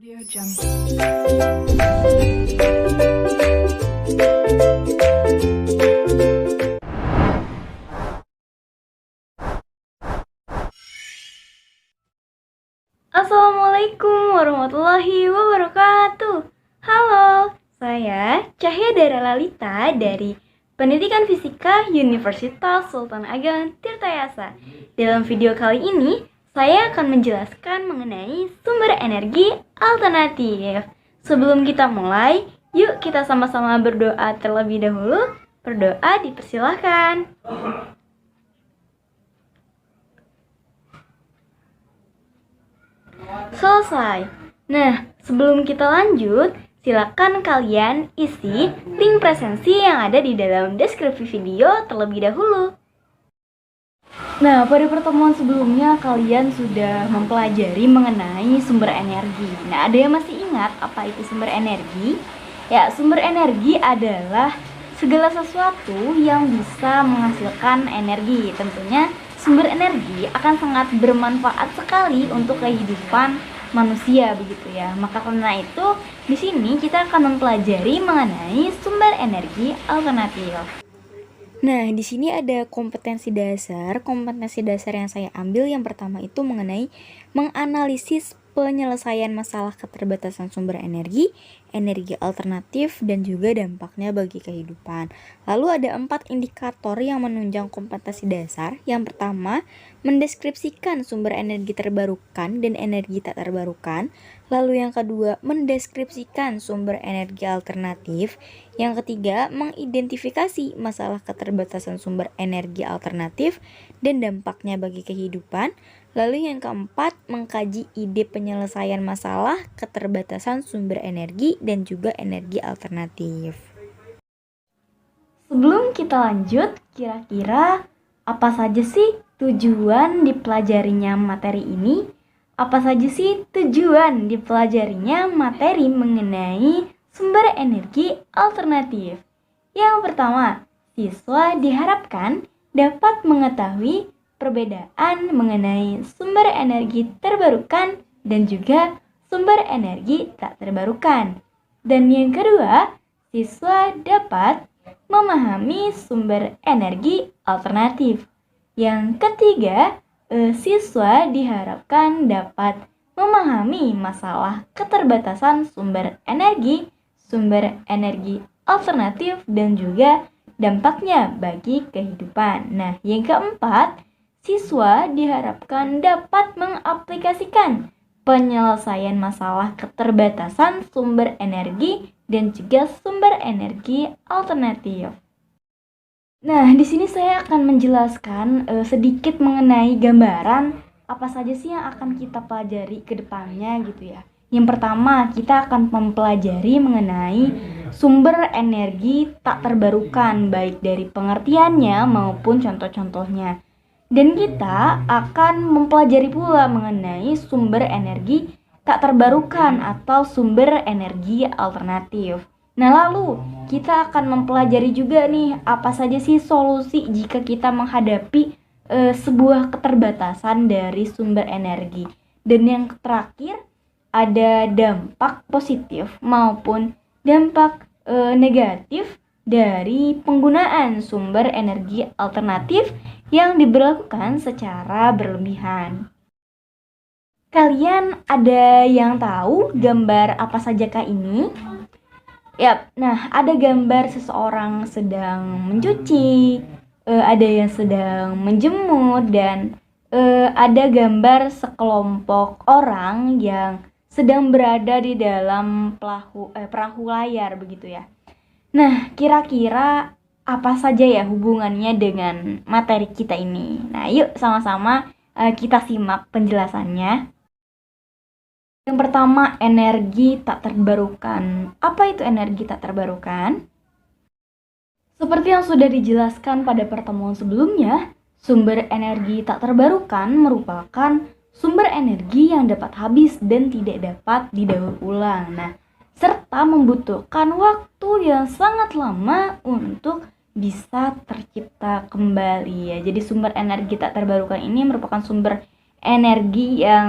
Audio Jungle. Assalamualaikum warahmatullahi wabarakatuh. Halo, saya Cahya Dara Lalita dari Pendidikan Fisika Universitas Sultan Ageng Tirtayasa. Dalam video kali ini, saya akan menjelaskan mengenai sumber energi alternatif. Sebelum kita mulai, yuk kita sama-sama berdoa terlebih dahulu. Berdoa dipersilahkan. Selesai. Nah, sebelum kita lanjut, silakan kalian isi link presensi yang ada di dalam deskripsi video terlebih dahulu. Nah, pada pertemuan sebelumnya kalian sudah mempelajari mengenai sumber energi. Nah, ada yang masih ingat apa itu sumber energi? Ya, sumber energi adalah segala sesuatu yang bisa menghasilkan energi. Tentunya sumber energi akan sangat bermanfaat sekali untuk kehidupan manusia begitu ya. Maka karena itu di sini kita akan mempelajari mengenai sumber energi alternatif. Nah, di sini ada kompetensi dasar. Kompetensi dasar yang saya ambil yang pertama itu mengenai menganalisis penyelesaian masalah keterbatasan sumber energi, energi alternatif, dan juga dampaknya bagi kehidupan. Lalu ada 4 indikator yang menunjang kompetensi dasar. Yang pertama, mendeskripsikan sumber energi terbarukan dan energi tak terbarukan. Lalu yang kedua, mendeskripsikan sumber energi alternatif. Yang ketiga, mengidentifikasi masalah keterbatasan sumber energi alternatif dan dampaknya bagi kehidupan. Lalu yang keempat, mengkaji ide penyelesaian masalah keterbatasan sumber energi dan juga energi alternatif. Sebelum kita lanjut, kira-kira apa saja sih tujuan dipelajarinya materi ini? Apa saja sih tujuan dipelajarinya materi mengenai sumber energi alternatif? Yang pertama, siswa diharapkan dapat mengetahui perbedaan mengenai sumber energi terbarukan dan juga sumber energi tak terbarukan. Dan yang kedua, siswa dapat memahami sumber energi alternatif. Yang ketiga, siswa diharapkan dapat memahami masalah keterbatasan sumber energi alternatif dan juga dampaknya bagi kehidupan. Nah, yang keempat, siswa diharapkan dapat mengaplikasikan penyelesaian masalah keterbatasan sumber energi dan juga sumber energi alternatif. Nah, di sini saya akan menjelaskan sedikit mengenai gambaran apa saja sih yang akan kita pelajari ke depannya gitu ya. Yang pertama, kita akan mempelajari mengenai sumber energi tak terbarukan, baik dari pengertiannya maupun contoh-contohnya. Dan kita akan mempelajari pula mengenai sumber energi tak terbarukan atau sumber energi alternatif. Nah, lalu kita akan mempelajari juga nih apa saja sih solusi jika kita menghadapi sebuah keterbatasan dari sumber energi. Dan yang terakhir, ada dampak positif maupun dampak negatif dari penggunaan sumber energi alternatif yang diberlakukan secara berlebihan. Kalian ada yang tahu gambar apa sajakah ini? Yap, nah ada gambar seseorang sedang mencuci, ada yang sedang menjemur, dan ada gambar sekelompok orang yang sedang berada di dalam perahu layar begitu ya. Nah, kira-kira apa saja ya hubungannya dengan materi kita ini? Nah, yuk sama-sama kita simak penjelasannya. Yang pertama, energi tak terbarukan. Apa itu energi tak terbarukan? Seperti yang sudah dijelaskan pada pertemuan sebelumnya, sumber energi tak terbarukan merupakan sumber energi yang dapat habis dan tidak dapat didaur ulang. Nah, serta membutuhkan waktu yang sangat lama untuk bisa tercipta kembali ya. Jadi sumber energi tak terbarukan ini merupakan sumber energi yang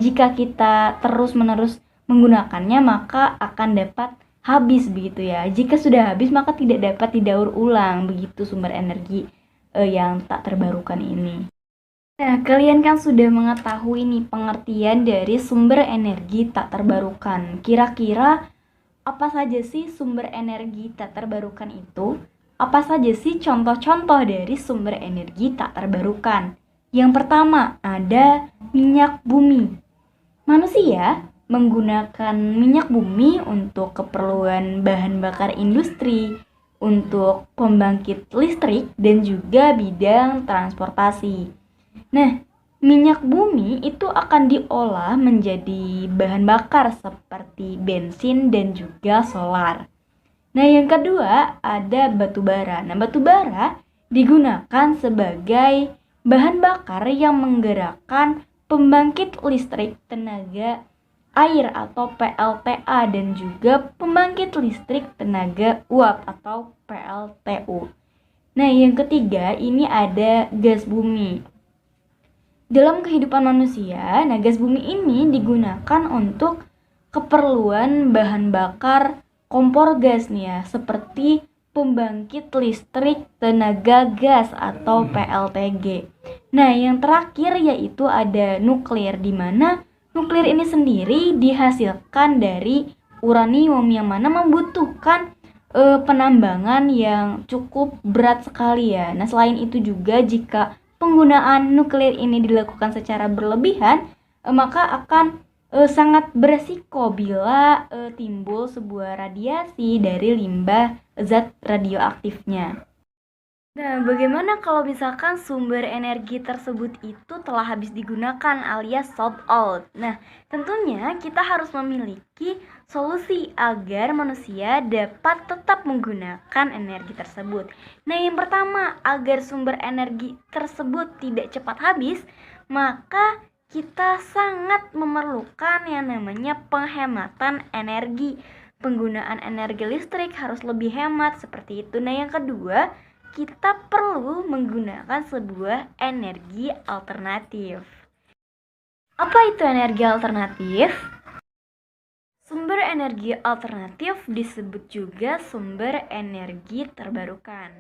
jika kita terus-menerus menggunakannya maka akan dapat habis begitu ya. Jika sudah habis maka tidak dapat didaur ulang begitu sumber energi yang tak terbarukan ini. Nah, kalian kan sudah mengetahui nih pengertian dari sumber energi tak terbarukan. Kira-kira apa saja sih sumber energi tak terbarukan itu? Apa saja sih contoh-contoh dari sumber energi tak terbarukan? Yang pertama, ada minyak bumi. Manusia menggunakan minyak bumi untuk keperluan bahan bakar industri, untuk pembangkit listrik, dan juga bidang transportasi. Nah, minyak bumi itu akan diolah menjadi bahan bakar seperti bensin dan juga solar. Nah, yang kedua ada batu bara. Nah, batu bara digunakan sebagai bahan bakar yang menggerakkan pembangkit listrik tenaga air atau PLTA dan juga pembangkit listrik tenaga uap atau PLTU. Nah, yang ketiga ini ada gas bumi. Dalam kehidupan manusia, nah gas bumi ini digunakan untuk keperluan bahan bakar kompor gas nih ya, seperti pembangkit listrik tenaga gas atau PLTG. Nah, yang terakhir yaitu ada nuklir, di mana nuklir ini sendiri dihasilkan dari uranium yang mana membutuhkan penambangan yang cukup berat sekali ya. Nah, selain itu juga jika penggunaan nuklir ini dilakukan secara berlebihan, maka akan sangat beresiko bila timbul sebuah radiasi dari limbah zat radioaktifnya. Nah, bagaimana kalau misalkan sumber energi tersebut itu telah habis digunakan alias sold out? Nah, tentunya kita harus memiliki solusi agar manusia dapat tetap menggunakan energi tersebut. Nah, yang pertama, agar sumber energi tersebut tidak cepat habis, maka kita sangat memerlukan yang namanya penghematan energi. Penggunaan energi listrik harus lebih hemat seperti itu. Nah, yang kedua, kita perlu menggunakan sebuah energi alternatif. Apa itu energi alternatif? Sumber energi alternatif disebut juga sumber energi terbarukan.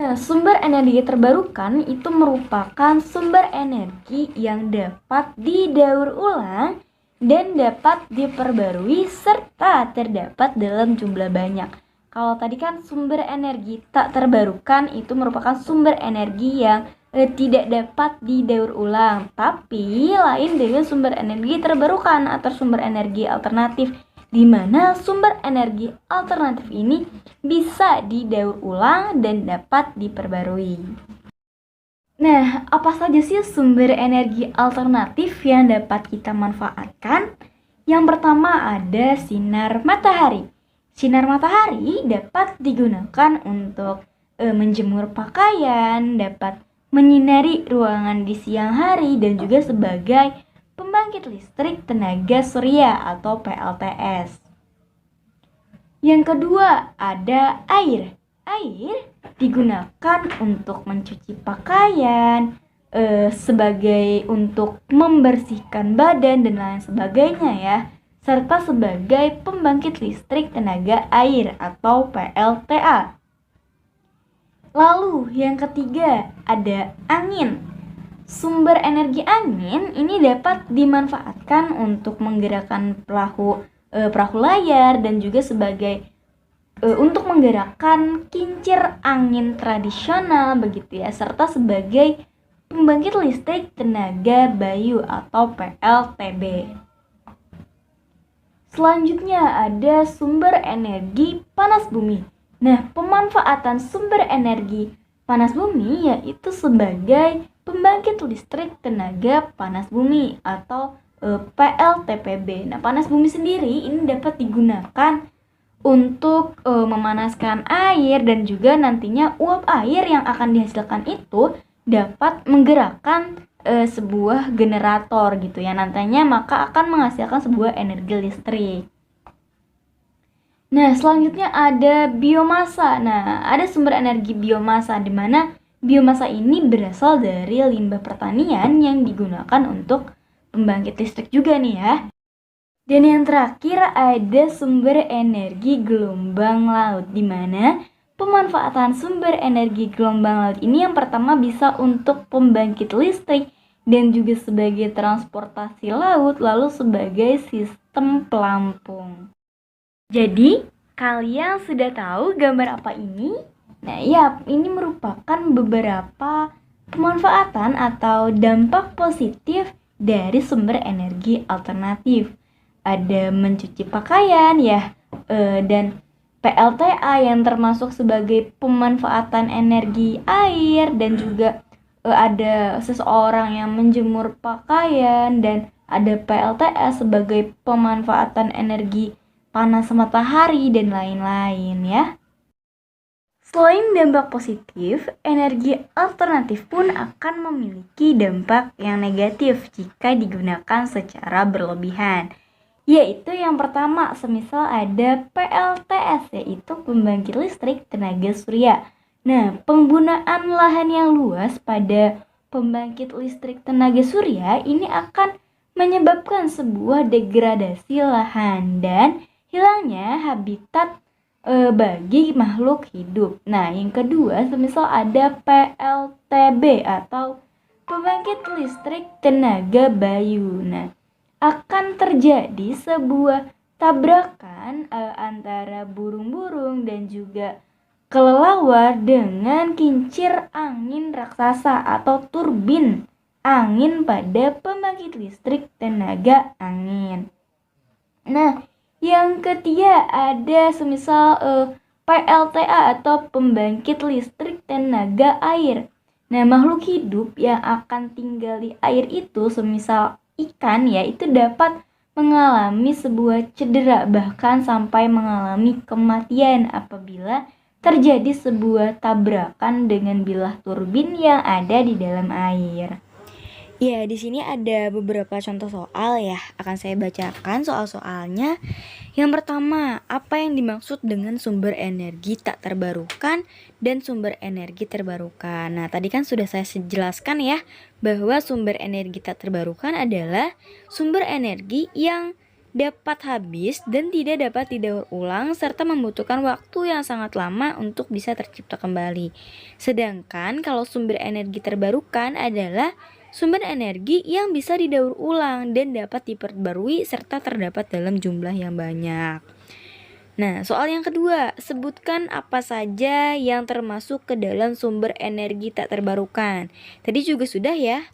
Nah, sumber energi terbarukan itu merupakan sumber energi yang dapat didaur ulang dan dapat diperbarui serta terdapat dalam jumlah banyak. Kalau tadi kan sumber energi tak terbarukan itu merupakan sumber energi yang tidak dapat didaur ulang, tapi lain dengan sumber energi terbarukan atau sumber energi alternatif, di mana sumber energi alternatif ini bisa didaur ulang dan dapat diperbarui. Nah, apa saja sih sumber energi alternatif yang dapat kita manfaatkan? Yang pertama ada sinar matahari. Sinar matahari dapat digunakan untuk menjemur pakaian, dapat menyinari ruangan di siang hari, dan juga sebagai pembangkit listrik tenaga surya atau PLTS. Yang kedua ada air. Air digunakan untuk mencuci pakaian, sebagai untuk membersihkan badan dan lain sebagainya ya, serta sebagai pembangkit listrik tenaga air atau PLTA. Lalu yang ketiga ada angin. Sumber energi angin ini dapat dimanfaatkan untuk menggerakkan perahu layar dan juga sebagai untuk menggerakkan kincir angin tradisional begitu ya, serta sebagai pembangkit listrik tenaga bayu atau PLTB. Selanjutnya ada sumber energi panas bumi. Nah, pemanfaatan sumber energi panas bumi yaitu sebagai pembangkit listrik tenaga panas bumi atau PLTPB. Nah, panas bumi sendiri ini dapat digunakan untuk memanaskan air dan juga nantinya uap air yang akan dihasilkan itu dapat menggerakkan sebuah generator gitu ya, nantinya maka akan menghasilkan sebuah energi listrik. Nah, selanjutnya ada biomasa. Nah, ada sumber energi biomasa di mana biomasa ini berasal dari limbah pertanian yang digunakan untuk pembangkit listrik juga nih ya. Dan yang terakhir ada sumber energi gelombang laut, di mana pemanfaatan sumber energi gelombang laut ini yang pertama bisa untuk pembangkit listrik dan juga sebagai transportasi laut, lalu sebagai sistem pelampung. Jadi, kalian sudah tahu gambar apa ini? Nah, ya, ini merupakan beberapa pemanfaatan atau dampak positif dari sumber energi alternatif. Ada mencuci pakaian ya, dan PLTA yang termasuk sebagai pemanfaatan energi air, dan juga ada seseorang yang menjemur pakaian, dan ada PLTA sebagai pemanfaatan energi panas matahari dan lain-lain ya. Selain dampak positif, energi alternatif pun akan memiliki dampak yang negatif jika digunakan secara berlebihan. Yaitu yang pertama, semisal ada PLTS, yaitu pembangkit listrik tenaga surya. Nah, penggunaan lahan yang luas pada pembangkit listrik tenaga surya ini akan menyebabkan sebuah degradasi lahan dan hilangnya habitat bagi makhluk hidup. Nah, yang kedua, semisal ada PLTB atau pembangkit listrik tenaga bayu. Nah, akan terjadi sebuah tabrakan antara burung-burung dan juga kelelawar dengan kincir angin raksasa atau turbin angin pada pembangkit listrik tenaga angin. Nah, yang ketiga ada semisal PLTA atau pembangkit listrik tenaga air. Nah, makhluk hidup yang akan tinggal di air itu semisal ikan ya, itu dapat mengalami sebuah cedera bahkan sampai mengalami kematian apabila terjadi sebuah tabrakan dengan bilah turbin yang ada di dalam air. Ya, di sini ada beberapa contoh soal ya. Akan saya bacakan soal-soalnya. Yang pertama, apa yang dimaksud dengan sumber energi tak terbarukan dan sumber energi terbarukan? Nah, tadi kan sudah saya jelaskan ya, bahwa sumber energi tak terbarukan adalah sumber energi yang dapat habis dan tidak dapat didaur ulang serta membutuhkan waktu yang sangat lama untuk bisa tercipta kembali. Sedangkan kalau sumber energi terbarukan adalah sumber energi yang bisa didaur ulang dan dapat diperbarui serta terdapat dalam jumlah yang banyak. Nah, soal yang kedua, sebutkan apa saja yang termasuk ke dalam sumber energi tak terbarukan. Tadi juga sudah ya.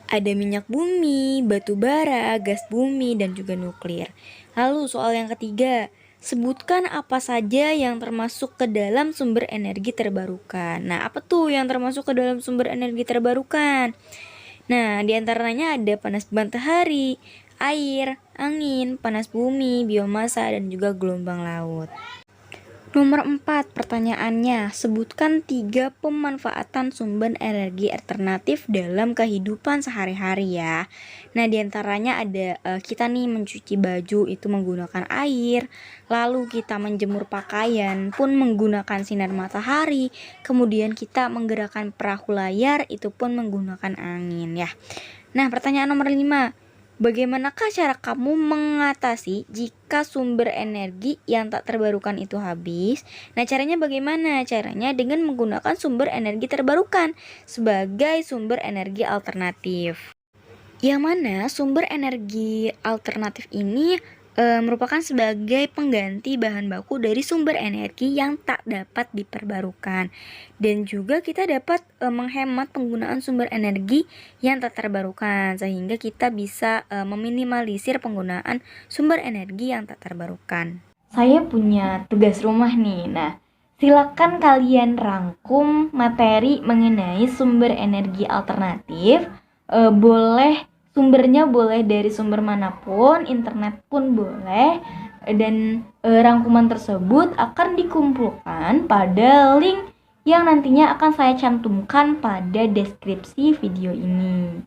Ada minyak bumi, batu bara, gas bumi, dan juga nuklir. Lalu soal yang ketiga, sebutkan apa saja yang termasuk ke dalam sumber energi terbarukan. Nah, apa tuh yang termasuk ke dalam sumber energi terbarukan? Nah, diantaranya ada panas matahari, air, angin, panas bumi, biomasa, dan juga gelombang laut. Nomor 4, pertanyaannya, sebutkan 3 pemanfaatan sumber energi alternatif dalam kehidupan sehari-hari ya. Nah, diantaranya ada kita nih mencuci baju itu menggunakan air, lalu kita menjemur pakaian pun menggunakan sinar matahari, kemudian kita menggerakkan perahu layar itu pun menggunakan angin ya. Nah, pertanyaan nomor 5. Bagaimanakah cara kamu mengatasi jika sumber energi yang tak terbarukan itu habis? Nah, caranya bagaimana? Caranya dengan menggunakan sumber energi terbarukan sebagai sumber energi alternatif. Yang mana sumber energi alternatif ini merupakan sebagai pengganti bahan baku dari sumber energi yang tak dapat diperbarukan. Dan juga kita dapat menghemat penggunaan sumber energi yang tak terbarukan sehingga kita bisa meminimalisir penggunaan sumber energi yang tak terbarukan. Saya punya tugas rumah nih. Nah, silakan kalian rangkum materi mengenai sumber energi alternatif. Sumbernya boleh dari sumber manapun, internet pun boleh, dan rangkuman tersebut akan dikumpulkan pada link yang nantinya akan saya cantumkan pada deskripsi video ini.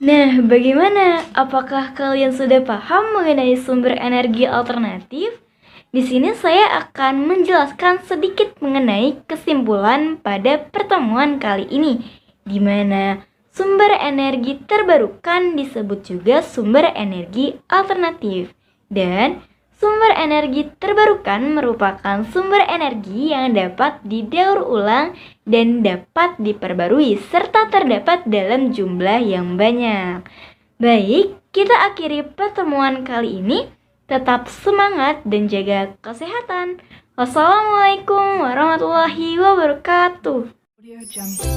Nah, bagaimana? Apakah kalian sudah paham mengenai sumber energi alternatif? Di sini saya akan menjelaskan sedikit mengenai kesimpulan pada pertemuan kali ini, di mana Sumber energi terbarukan disebut juga sumber energi alternatif. Dan sumber energi terbarukan merupakan sumber energi yang dapat didaur ulang dan dapat diperbarui serta terdapat dalam jumlah yang banyak. Baik, kita akhiri pertemuan kali ini. Tetap semangat dan jaga kesehatan. Wassalamualaikum warahmatullahi wabarakatuh. Audio Jungle.